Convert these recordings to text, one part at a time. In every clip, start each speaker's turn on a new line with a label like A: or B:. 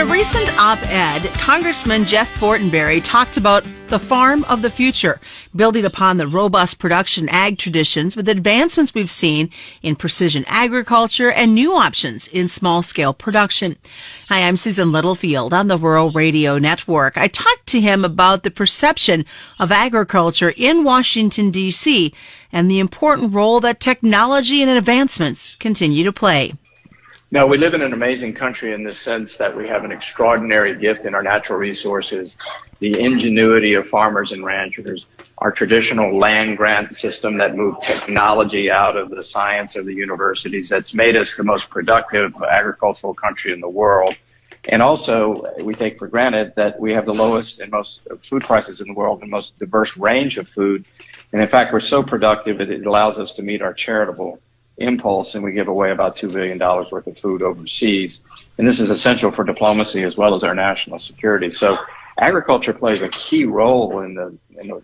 A: a recent op-ed, Congressman Jeff Fortenberry talked about the farm of the future, building upon the robust production ag traditions with advancements we've seen in precision agriculture and new options in small-scale production. Hi, I'm Susan Littlefield on the Rural Radio Network. I talked to him about the perception of agriculture in Washington, D.C., and the important role that technology and advancements continue to play.
B: No, we live in an amazing country in the sense that we have an extraordinary gift in our natural resources, the ingenuity of farmers and ranchers, our traditional land grant system that moved technology out of the science of the universities, that's made us the most productive agricultural country in the world. And also, we take for granted that we have the lowest and most food prices in the world, and most diverse range of food. And in fact, we're so productive that it allows us to meet our charitable impulse, and we give away about $2 billion worth of food overseas. And this is essential for diplomacy as well as our national security. So agriculture plays a key role in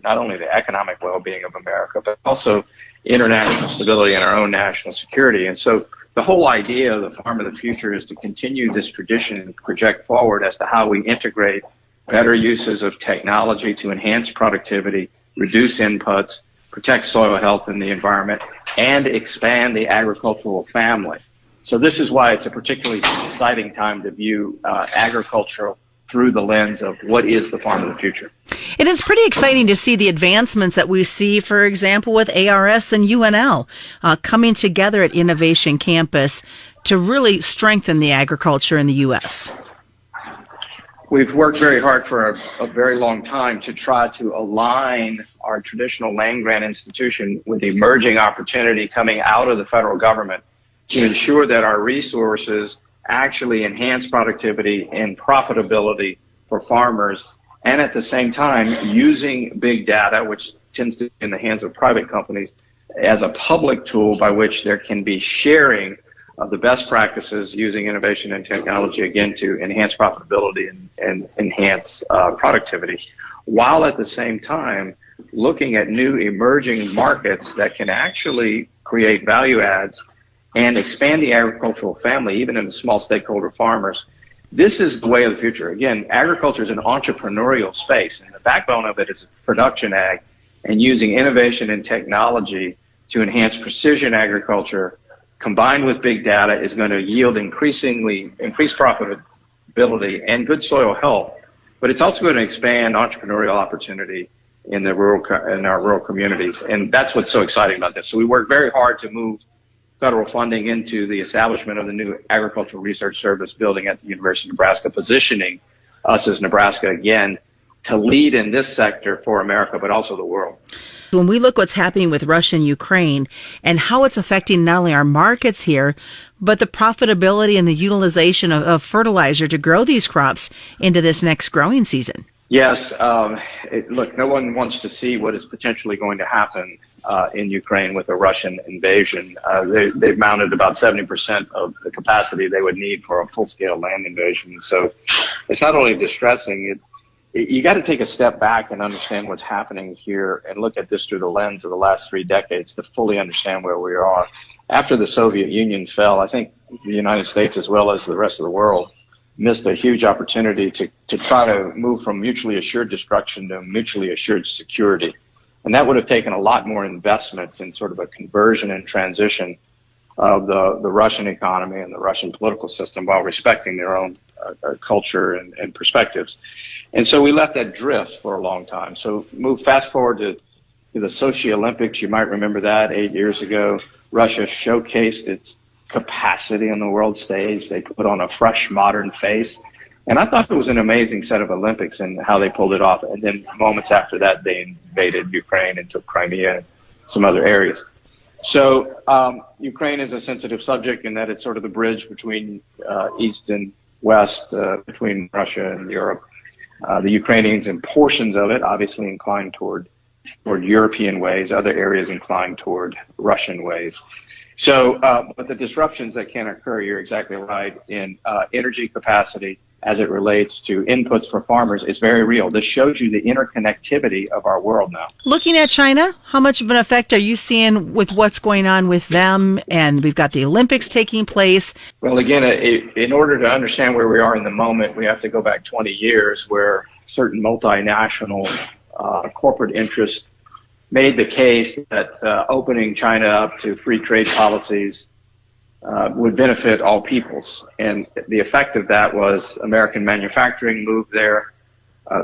B: not only the economic well-being of America, but also international stability and our own national security. And so the whole idea of the farm of the future is to continue this tradition and project forward as to how we integrate better uses of technology to enhance productivity, reduce inputs, protect soil health and the environment, and expand the agricultural family. So this is why it's a particularly exciting time to view agriculture through the lens of what is the farm of the future.
A: It is pretty exciting to see the advancements that we see, for example, with ARS and UNL coming together at Innovation Campus to really strengthen the agriculture in the U.S.
B: We've worked very hard for a very long time to try to align our traditional land grant institution with the emerging opportunity coming out of the federal government to ensure that our resources actually enhance productivity and profitability for farmers, and at the same time using big data, which tends to be in the hands of private companies, as a public tool by which there can be sharing of the best practices using innovation and technology, again, to enhance profitability and enhance productivity, while at the same time looking at new emerging markets that can actually create value adds and expand the agricultural family, even in the small stakeholder farmers. This is the way of the future. Again, agriculture is an entrepreneurial space, and the backbone of it is production ag, and using innovation and technology to enhance precision agriculture combined with big data is going to yield increased profitability and good soil health, but it's also going to expand entrepreneurial opportunity in our rural communities, and that's what's so exciting about this. So we work very hard to move federal funding into the establishment of the new Agricultural Research Service building at the University of Nebraska, positioning us as Nebraska again to lead in this sector for America, but also the world.
A: When we look what's happening with Russia and Ukraine and how it's affecting not only our markets here, but the profitability and the utilization of fertilizer to grow these crops into this next growing season.
B: Yes. Look, no one wants to see what is potentially going to happen in Ukraine with a Russian invasion. They've mounted about 70% of the capacity they would need for a full-scale land invasion. So it's not only distressing, you got to take a step back and understand what's happening here and look at this through the lens of the last 3 decades to fully understand where we are. After the Soviet Union fell, I think the United States, as well as the rest of the world, missed a huge opportunity to try to move from mutually assured destruction to mutually assured security. And that would have taken a lot more investment in sort of a conversion and transition of the Russian economy and the Russian political system while respecting their own culture and perspectives. And so we let that drift for a long time. So fast forward to the Sochi Olympics. You might remember that 8 years ago. Russia showcased its capacity on the world stage. They put on a fresh, modern face. And I thought it was an amazing set of Olympics and how they pulled it off. And then moments after that, they invaded Ukraine and took Crimea and some other areas. So Ukraine is a sensitive subject in that it's sort of the bridge between East and West, between Russia and Europe. The Ukrainians in portions of it obviously inclined toward European ways, other areas inclined toward Russian ways. So, but the disruptions that can occur, you're exactly right, in energy capacity, as it relates to inputs for farmers is very real. This shows you the interconnectivity of our world now.
A: Looking at China, how much of an effect are you seeing with what's going on with them? And we've got the Olympics taking place.
B: Well, again, in order to understand where we are in the moment, we have to go back 20 years where certain multinational corporate interests made the case that opening China up to free trade policies would benefit all peoples. And the effect of that was American manufacturing moved there.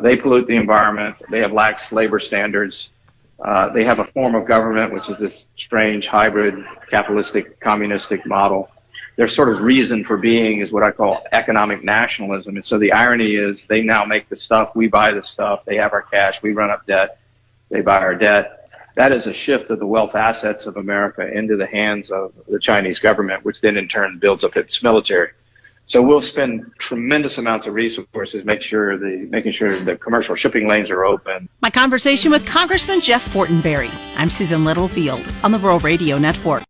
B: They pollute the environment. They have lax labor standards. They have a form of government, which is this strange hybrid capitalistic communistic model. Their sort of reason for being is what I call economic nationalism. And so the irony is they now make the stuff, we buy the stuff, they have our cash, we run up debt, they buy our debt. That is a shift of the wealth assets of America into the hands of the Chinese government, which then in turn builds up its military. So we'll spend tremendous amounts of resources making sure the commercial shipping lanes are open.
A: My conversation with Congressman Jeff Fortenberry. I'm Susan Littlefield on the Rural Radio Network.